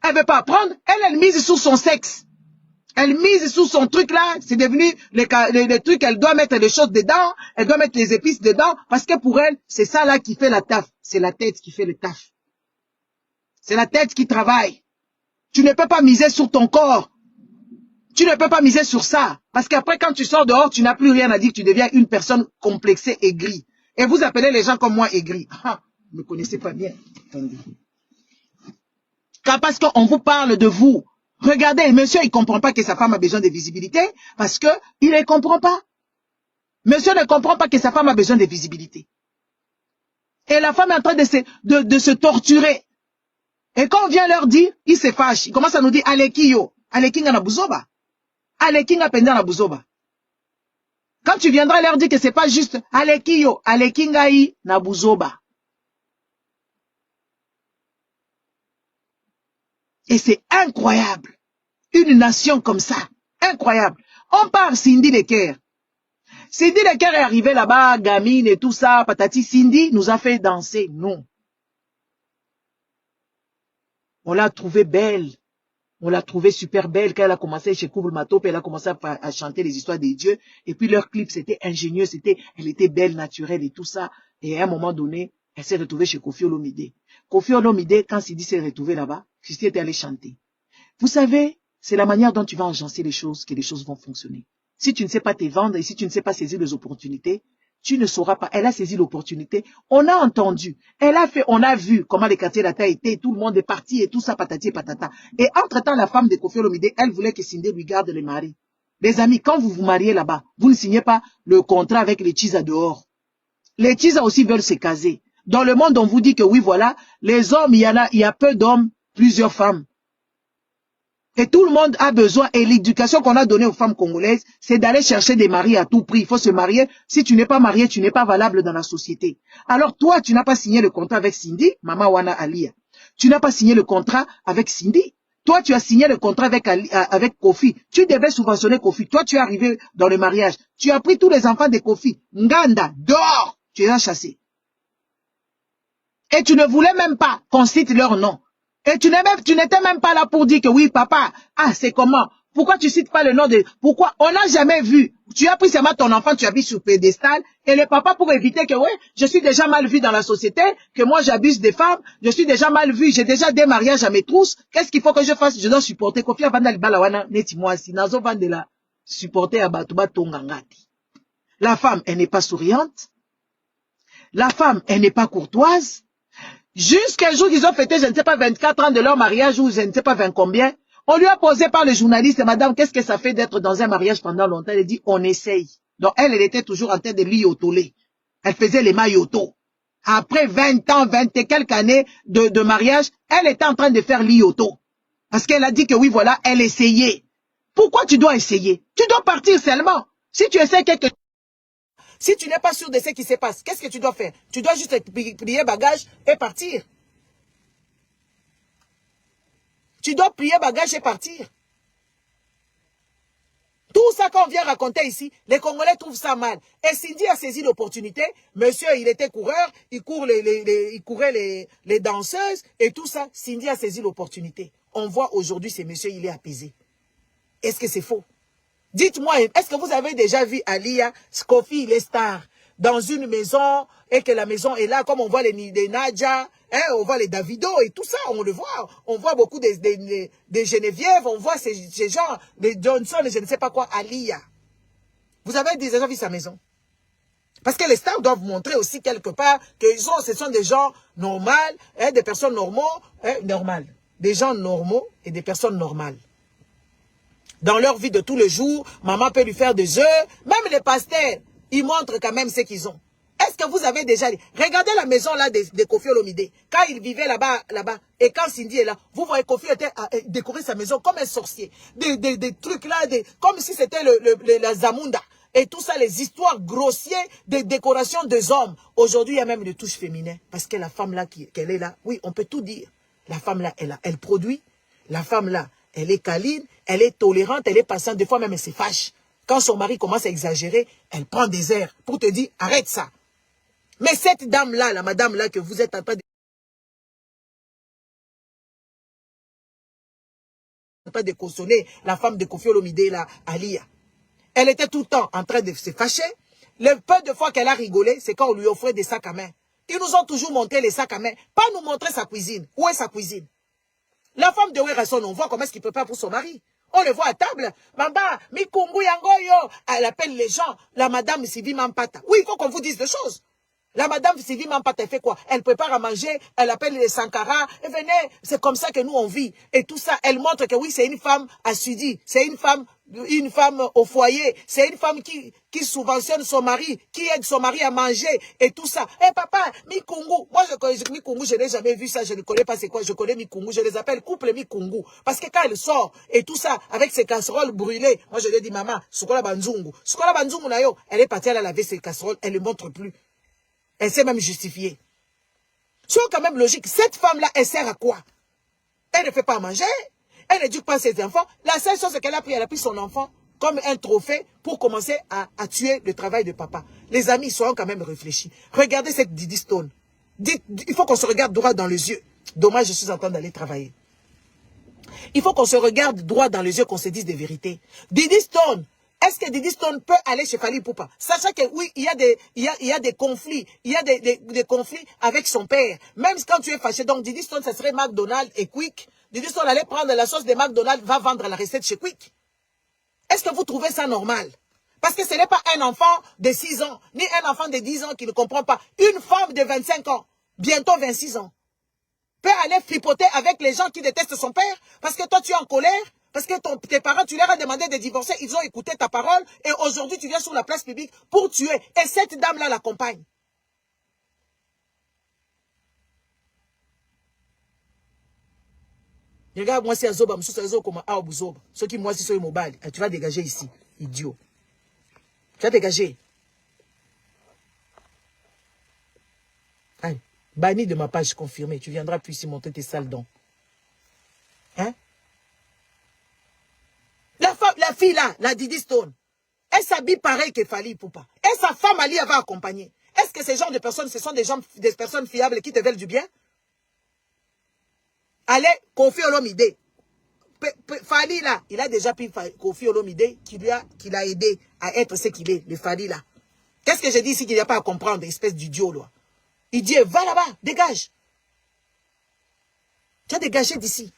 elle ne veut pas apprendre, elle mise sur son sexe. Elle mise sous son truc là, c'est devenu les trucs, elle doit mettre les choses dedans, elle doit mettre les épices dedans, parce que pour elle, c'est ça là qui fait la taf. C'est la tête qui fait le taf. C'est la tête qui travaille. Tu ne peux pas miser sur ton corps. Tu ne peux pas miser sur ça. Parce qu'après, quand tu sors dehors, tu n'as plus rien à dire, tu deviens une personne complexée, aigrie. Et vous appelez les gens comme moi aigris. Ah, vous ne me connaissez pas bien. Attendez. Car parce qu'on vous parle de vous. Regardez, monsieur, il ne comprend pas que sa femme a besoin de visibilité parce qu'il ne comprend pas. Monsieur ne comprend pas que sa femme a besoin de visibilité. Et la femme est en train de se torturer. Et quand on vient leur dire, ils se fâchent. Ils commencent à nous dire, Alekiyo, Alekinga na buzoba. Alekinga penda na buzoba. Quand tu viendras leur dire que c'est pas juste, Alekiyo, Alekinga i na buzoba. Et c'est incroyable. Une nation comme ça. Incroyable. On parle Cindy Lecker. Cindy Lecker est arrivée là-bas, gamine et tout ça, patati. Cindy nous a fait danser. Non. On l'a trouvée belle. On l'a trouvée super belle quand elle a commencé chez Koubou Matop, elle a commencé à chanter les histoires des dieux. Et puis leur clip, c'était ingénieux, elle était belle, naturelle et tout ça. Et à un moment donné, elle s'est retrouvée chez Kofi Olomide. Kofi Olomide, quand Cindy s'est retrouvée là-bas, Cindy était allée chanter. Vous savez, c'est la manière dont tu vas agencer les choses que les choses vont fonctionner. Si tu ne sais pas te vendre et si tu ne sais pas saisir les opportunités, tu ne sauras pas. Elle a saisi l'opportunité. On a entendu. On a vu comment les quartiers d'Ata étaient. Tout le monde est parti et tout ça, patati et patata. Et entre-temps, la femme de Kofi Olomide, elle voulait que Cindy lui garde les maris. Les amis, quand vous vous mariez là-bas, vous ne signez pas le contrat avec les Tchisa dehors. Les Tchisa aussi veulent se caser. Dans le monde, on vous dit que oui, voilà, les hommes, il y a peu d'hommes, plusieurs femmes. Et tout le monde a besoin, et l'éducation qu'on a donnée aux femmes congolaises, c'est d'aller chercher des maris à tout prix. Il faut se marier. Si tu n'es pas marié, tu n'es pas valable dans la société. Alors toi, tu n'as pas signé le contrat avec Cindy, Mama Wana Alia. Tu n'as pas signé le contrat avec Cindy. Toi, tu as signé le contrat avec Kofi. Tu devais subventionner Kofi. Toi, tu es arrivé dans le mariage. Tu as pris tous les enfants de Kofi. Nganda, dehors. Tu les as chassés. Et tu ne voulais même pas qu'on cite leur nom. Et tu n'étais même pas là pour dire que oui, papa, ah, c'est comment? Pourquoi tu cites pas le nom de... Pourquoi? On n'a jamais vu. Tu as pris seulement ton enfant, tu habites sur pédestal, et le papa pour éviter que, oui, je suis déjà mal vu dans la société, que moi j'abuse des femmes, je suis déjà mal vu, j'ai déjà des mariages à mes trousses, qu'est-ce qu'il faut que je fasse? Je dois supporter. Kofi Avanda Libalawana, Netimoa, si Nazo Vandela, supporter à Batouba Tongangati. La femme, elle n'est pas souriante. La femme, elle n'est pas courtoise. Jusqu'à un jour qu'ils ont fêté, je ne sais pas, 24 ans de leur mariage ou je ne sais pas 20 combien, on lui a posé par le journaliste, madame, qu'est-ce que ça fait d'être dans un mariage pendant longtemps? Elle a dit, on essaye. Donc elle était toujours en train de liotoler. Elle faisait les maillotos. Après 20 ans, 20 et quelques années de mariage, elle était en train de faire l'ioto. Parce qu'elle a dit que oui, voilà, elle essayait. Pourquoi tu dois essayer? Tu dois partir seulement. Si tu essaies quelque chose, si tu n'es pas sûr de ce qui se passe, qu'est-ce que tu dois faire? Tu dois juste plier bagage et partir. Tu dois plier bagage et partir. Tout ça qu'on vient raconter ici, les Congolais trouvent ça mal. Et Cindy a saisi l'opportunité. Monsieur, il était coureur, il courait les danseuses et tout ça. Cindy a saisi l'opportunité. On voit aujourd'hui, ce monsieur, il est apaisé. Est-ce que c'est faux? Dites-moi, est-ce que vous avez déjà vu Alia, Kofi, les stars, dans une maison, et que la maison est là, comme on voit les Nadja, hein, on voit les Davido et tout ça, on le voit. On voit beaucoup des Geneviève, on voit ces gens, des Johnson, je ne sais pas quoi, Alia. Vous avez déjà vu sa maison? Parce que les stars doivent montrer aussi quelque part que ce sont des gens normaux, hein, des personnes normales. Des gens normaux et des personnes normales. Dans leur vie de tous les jours, maman peut lui faire des œufs. Même les pasteurs, ils montrent quand même ce qu'ils ont. Est-ce que vous avez déjà... Regardez la maison là de Kofi Olomide. Quand il vivait là-bas, et quand Cindy est là, vous voyez Kofi était à décorer sa maison comme un sorcier. Des trucs là, comme si c'était la Zamunda. Et tout ça, les histoires grossières de décoration des hommes. Aujourd'hui, il y a même une touche féminine. Parce que la femme là, qu'elle est là, oui, on peut tout dire. La femme là, elle produit. La femme là, elle est câline, elle est tolérante, elle est patiente. Des fois même, elle se fâche. Quand son mari commence à exagérer, elle prend des airs pour te dire, arrête ça. Mais cette dame-là, la madame-là que vous êtes en train de consonner, la femme de Kofi Olomide, là, Alia, elle était tout le temps en train de se fâcher. Le peu de fois qu'elle a rigolé, c'est quand on lui offrait des sacs à main. Ils nous ont toujours montré les sacs à main, pas nous montrer sa cuisine. Où est sa cuisine? La femme de Werason, on voit comment est-ce qu'il prépare pour son mari. On le voit à table. Mamba, Mikungu Yangoyo. Elle appelle les gens. La madame Sylvie Mampata. Oui, il faut qu'on vous dise des choses. La madame Sylvie Mampata, elle fait quoi? Elle prépare à manger. Elle appelle les Sankara. Et venez, c'est comme ça que nous on vit. Et tout ça, elle montre que oui, c'est une femme assidue. C'est une femme au foyer. C'est une femme qui subventionne son mari, qui aide son mari à manger et tout ça. Eh papa, Mikungu. Moi, je connais Mikungu, je n'ai jamais vu ça. Je ne connais pas c'est quoi. Je connais Mikungu. Je les appelle couple Mikungu. Parce que quand elle sort et tout ça, avec ses casseroles brûlées, moi je lui ai dit, maman, Sukola Banzungu. Sukola Banzungu, elle est partie, elle a lavé ses casseroles. Elle ne montre plus. Elle s'est même justifiée. C'est quand même logique. Cette femme-là, elle sert à quoi? Elle ne fait pas à manger. Elle n'éduque pas ses enfants. La seule chose qu'elle a pris, elle a pris son enfant comme un trophée pour commencer à tuer le travail de papa. Les amis, soyons quand même réfléchis. Regardez cette Didi Stone. Il faut qu'on se regarde droit dans les yeux. Dommage, je suis en train d'aller travailler. Il faut qu'on se regarde droit dans les yeux, qu'on se dise des vérités. Didi Stone. Est-ce que Didi Stone peut aller chez Fally Ipupa? Sachant que oui, il y a des conflits. Il y a des conflits avec son père. Même quand tu es fâché, donc Didi Stone, ça serait McDonald's et Quick. Didi Stone allait prendre la sauce de McDonald's, va vendre la recette chez Quick. Est-ce que vous trouvez ça normal? Parce que ce n'est pas un enfant de 6 ans, ni un enfant de 10 ans qui ne comprend pas. Une femme de 25 ans, bientôt 26 ans, peut aller fripoter avec les gens qui détestent son père parce que toi tu es en colère. Parce que tes parents, tu leur as demandé de divorcer, ils ont écouté ta parole et aujourd'hui tu viens sur la place publique pour tuer. Et cette dame-là l'accompagne. Regarde, moi c'est Azoba, ceux qui moi si sont mobile. Tu vas dégager ici, idiot. Tu vas dégager. Allez, banni de ma page confirmée. Tu viendras plus ici montrer tes sales dents. Hein? La fille là, la Didi Stone, elle s'habille pareil que Fally Ipupa. Et sa femme Ali va accompagner. Est-ce que ces genres de personnes, ce sont des personnes fiables qui te veulent du bien? Allez, Kofi Olomide. Fally là, il a déjà pris Kofi Olomide qui l'a aidé à être ce qu'il est, le Fally là. Qu'est-ce que j'ai dit ici qu'il n'y a pas à comprendre, espèce d'idiot là? Il dit, va là-bas, dégage. Tu as dégagé d'ici.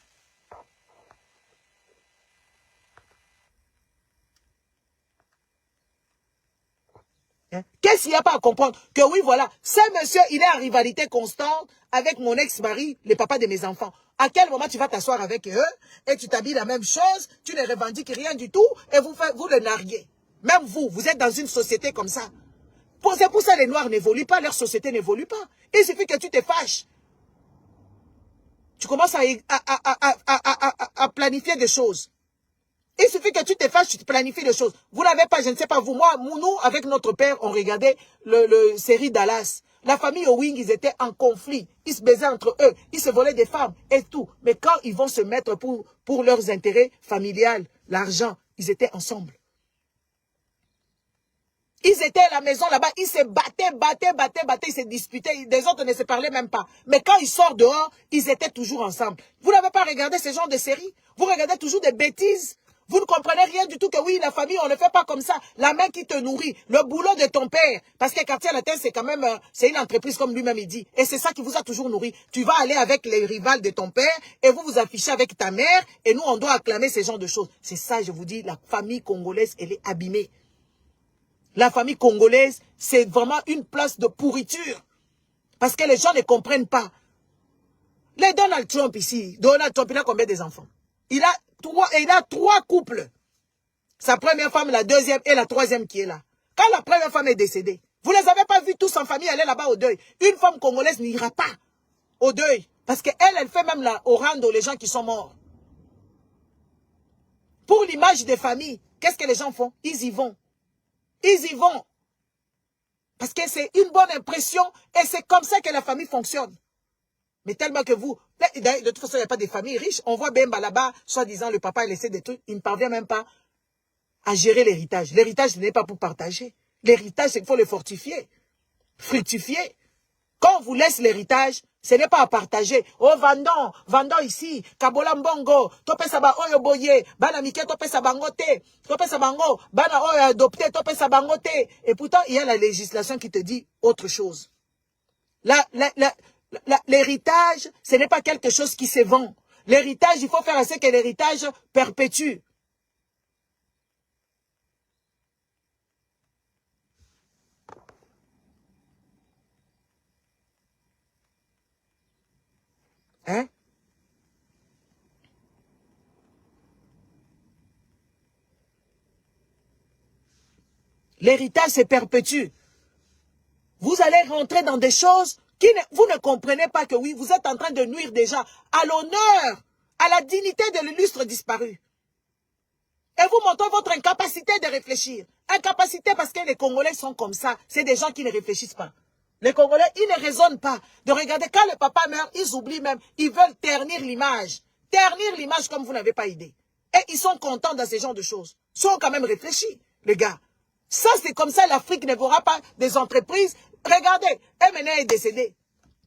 Hein? Qu'est-ce qu'il n'y a pas à comprendre? Que oui, voilà, ce monsieur, il est en rivalité constante avec mon ex-mari, le papa de mes enfants. À quel moment tu vas t'asseoir avec eux et tu t'habilles la même chose, tu ne revendiques rien du tout et vous le narguez. Même vous êtes dans une société comme ça. C'est pour ça que les Noirs n'évoluent pas, leur société n'évolue pas. Il suffit que tu te fâches. Tu commences à planifier des choses. Il suffit que tu te fâches, tu te planifies des choses. Vous n'avez pas, je ne sais pas vous, moi, nous, avec notre père, on regardait le série Dallas. La famille Owing, ils étaient en conflit. Ils se baisaient entre eux. Ils se volaient des femmes et tout. Mais quand ils vont se mettre pour leurs intérêts familiales, l'argent, ils étaient ensemble. Ils étaient à la maison là-bas, ils se battaient, ils se disputaient, les autres ne se parlaient même pas. Mais quand ils sortent dehors, ils étaient toujours ensemble. Vous n'avez pas regardé ce genre de série? Vous regardez toujours des bêtises? Vous ne comprenez rien du tout que oui, la famille, on ne fait pas comme ça. La main qui te nourrit, le boulot de ton père. Parce que Quartier Latin, c'est quand même, c'est une entreprise comme lui-même il dit. Et c'est ça qui vous a toujours nourri. Tu vas aller avec les rivales de ton père et vous vous affichez avec ta mère et nous, on doit acclamer ce genre de choses. C'est ça, je vous dis, la famille congolaise, elle est abîmée. La famille congolaise, c'est vraiment une place de pourriture. Parce que les gens ne comprennent pas. Les Donald Trump ici, Donald Trump, il a combien d'enfants? Il a trois couples. Sa première femme, la deuxième et la troisième qui est là. Quand la première femme est décédée, vous ne les avez pas vus tous en famille aller là-bas au deuil. Une femme congolaise n'ira pas au deuil. Parce qu'elle, elle fait même la orando les gens qui sont morts. Pour l'image des familles, qu'est-ce que les gens font? Ils y vont. Ils y vont. Parce que c'est une bonne impression et c'est comme ça que la famille fonctionne. Mais tellement que vous, de toute façon, il n'y a pas de famille riche. On voit Bemba là-bas, soi-disant, le papa a laissé des trucs. Il ne parvient même pas à gérer l'héritage. L'héritage, ce n'est pas pour partager. L'héritage, c'est qu'il faut le fortifier, fructifier. Quand on vous laisse l'héritage, ce n'est pas à partager. Oh, vendons ici, Kabola Mbongo, tope saba oyo boye, bana mike tope sabangote, tope sabango, bana oyo adopté, tope sabangote. Et pourtant, il y a la législation qui te dit autre chose. L'héritage, ce n'est pas quelque chose qui se vend. L'héritage, il faut faire en sorte que l'héritage perpétue. Hein? L'héritage se perpétue. Vous allez rentrer dans des choses vous ne comprenez pas que oui, vous êtes en train de nuire déjà à l'honneur, à la dignité de l'illustre disparu. Et vous montrez votre incapacité de réfléchir. Incapacité parce que les Congolais sont comme ça. C'est des gens qui ne réfléchissent pas. Les Congolais, ils ne raisonnent pas. De regarder, quand le papa meurt, ils oublient même. Ils veulent ternir l'image. Ternir l'image comme vous n'avez pas idée. Et ils sont contents dans ce genre de choses. Ils sont quand même réfléchis, les gars. Ça, c'est comme ça, l'Afrique ne verra pas des entreprises. Regardez, MNE est décédé.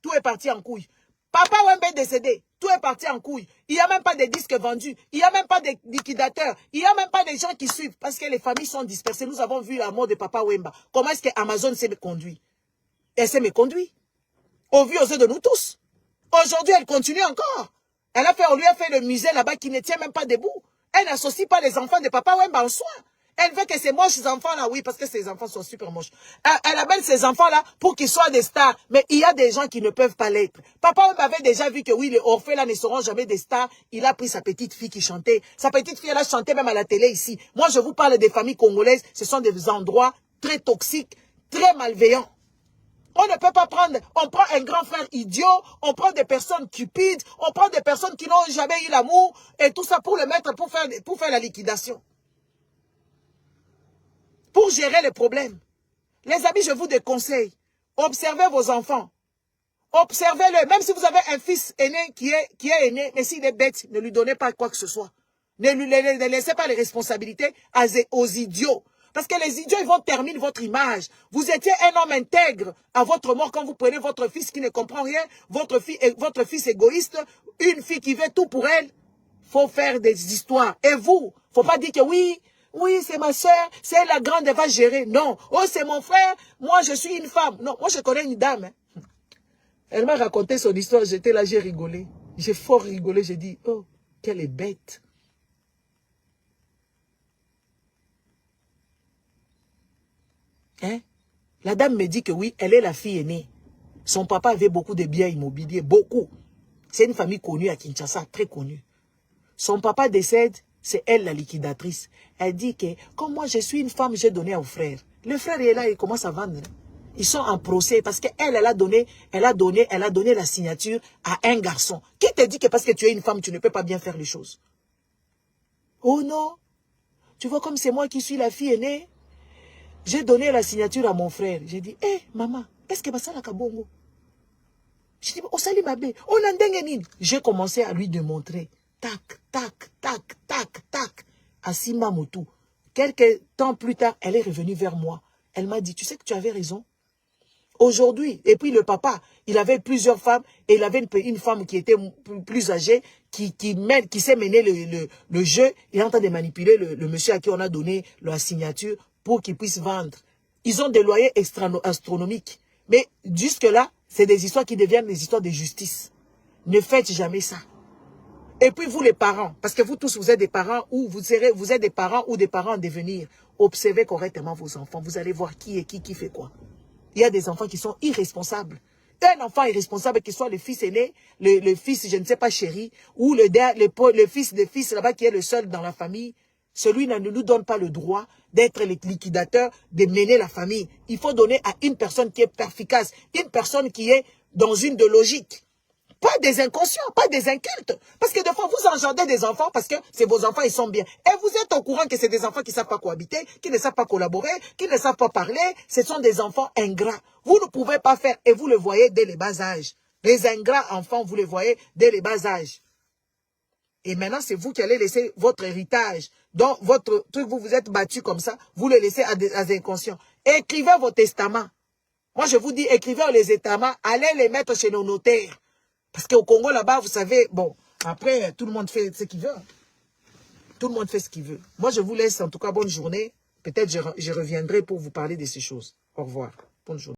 Tout est parti en couille. Papa Wembe est décédé. Tout est parti en couille. Il n'y a même pas de disques vendus. Il n'y a même pas de liquidateurs. Il n'y a même pas de gens qui suivent. Parce que les familles sont dispersées. Nous avons vu la mort de Papa Wemba. Comment est-ce que Amazon s'est conduit? Elle s'est méconduite. Au vu aux yeux de nous tous. Aujourd'hui, elle continue encore. On lui a fait le musée là-bas qui ne tient même pas debout. Elle n'associe pas les enfants de Papa Wemba en soin. Elle veut que ces moches enfants-là, oui, parce que ces enfants sont super moches. Elle appelle ces enfants-là pour qu'ils soient des stars. Mais il y a des gens qui ne peuvent pas l'être. Papa Wemba avait déjà vu que oui, les orphelins ne seront jamais des stars. Il a pris sa petite fille qui chantait. Sa petite fille, elle a chanté même à la télé ici. Moi, je vous parle des familles congolaises. Ce sont des endroits très toxiques, très malveillants. On ne peut pas prendre, on prend un grand frère idiot, on prend des personnes cupides, on prend des personnes qui n'ont jamais eu l'amour, et tout ça pour le mettre, pour faire la liquidation. Pour gérer les problèmes. Les amis, je vous déconseille, observez vos enfants. Observez-le, même si vous avez un fils aîné qui est aîné, mais s'il est bête, ne lui donnez pas quoi que ce soit. Ne laissez pas les responsabilités aux idiots. Parce que les idiots, ils vont terminer votre image. Vous étiez un homme intègre à votre mort quand vous prenez votre fils qui ne comprend rien, votre fils égoïste, une fille qui veut tout pour elle. Faut faire des histoires. Et vous, faut pas dire que oui, c'est ma soeur, c'est la grande, elle va gérer. Non. Oh, c'est mon frère, moi je suis une femme. Non, moi je connais une dame. Hein. Elle m'a raconté son histoire, j'étais là, j'ai rigolé. J'ai fort rigolé, j'ai dit, oh, qu'elle est bête. Hein? La dame me dit que oui, elle est la fille aînée. Son papa avait beaucoup de biens immobiliers, beaucoup. C'est une famille connue à Kinshasa, très connue. Son papa décède, c'est elle la liquidatrice. Elle dit que, comme moi je suis une femme, j'ai donné au frère. Le frère est là, il commence à vendre. Ils sont en procès parce qu'elle, elle a donné la signature à un garçon. Qui te dit que parce que tu es une femme, tu ne peux pas bien faire les choses? Oh non, tu vois comme c'est moi qui suis la fille aînée. J'ai donné la signature à mon frère. J'ai dit, hé, maman, est-ce que ça la kabongo? J'ai dit, oh, salut ma belle, on a ndengenine. J'ai commencé à lui démontrer. Tac, tac, tac, tac, tac. À Sima Motou. Quelques temps plus tard, elle est revenue vers moi. Elle m'a dit, tu sais que tu avais raison. Aujourd'hui, et puis le papa, il avait plusieurs femmes et il avait une femme qui était plus âgée, qui sait mener le jeu. Il est en train de manipuler le monsieur à qui on a donné la signature pour qu'il puisse vendre. Ils ont des loyers astronomiques. Mais jusque-là, c'est des histoires qui deviennent des histoires de justice. Ne faites jamais ça. Et puis vous les parents, parce que vous tous vous êtes des parents ou vous êtes des parents ou des parents en devenir. Observez correctement vos enfants. Vous allez voir qui est qui fait quoi. Il y a des enfants qui sont irresponsables. Un enfant irresponsable, qu'il soit le fils aîné, le fils, je ne sais pas, chéri, ou le fils de fils là-bas qui est le seul dans la famille, celui ne nous donne pas le droit d'être le liquidateur, de mener la famille. Il faut donner à une personne qui est perspicace, une personne qui est dans une de logique. Pas des inconscients, pas des incultes. Parce que des fois, vous engendrez des enfants parce que c'est vos enfants, ils sont bien. Et vous êtes au courant que c'est des enfants qui ne savent pas cohabiter, qui ne savent pas collaborer, qui ne savent pas parler. Ce sont des enfants ingrats. Vous ne pouvez pas faire et vous le voyez dès les bas âges. Les ingrats enfants, vous les voyez dès les bas âges. Et maintenant, c'est vous qui allez laisser votre héritage. Donc, votre truc, vous vous êtes battu comme ça, vous le laissez à des inconscients. Écrivez vos testaments. Moi, je vous dis, écrivez les testaments, allez les mettre chez nos notaires. Parce qu'au Congo, là-bas, vous savez, bon, après, tout le monde fait ce qu'il veut. Tout le monde fait ce qu'il veut. Moi, je vous laisse, en tout cas, bonne journée. Peut-être je reviendrai pour vous parler de ces choses. Au revoir. Bonne journée.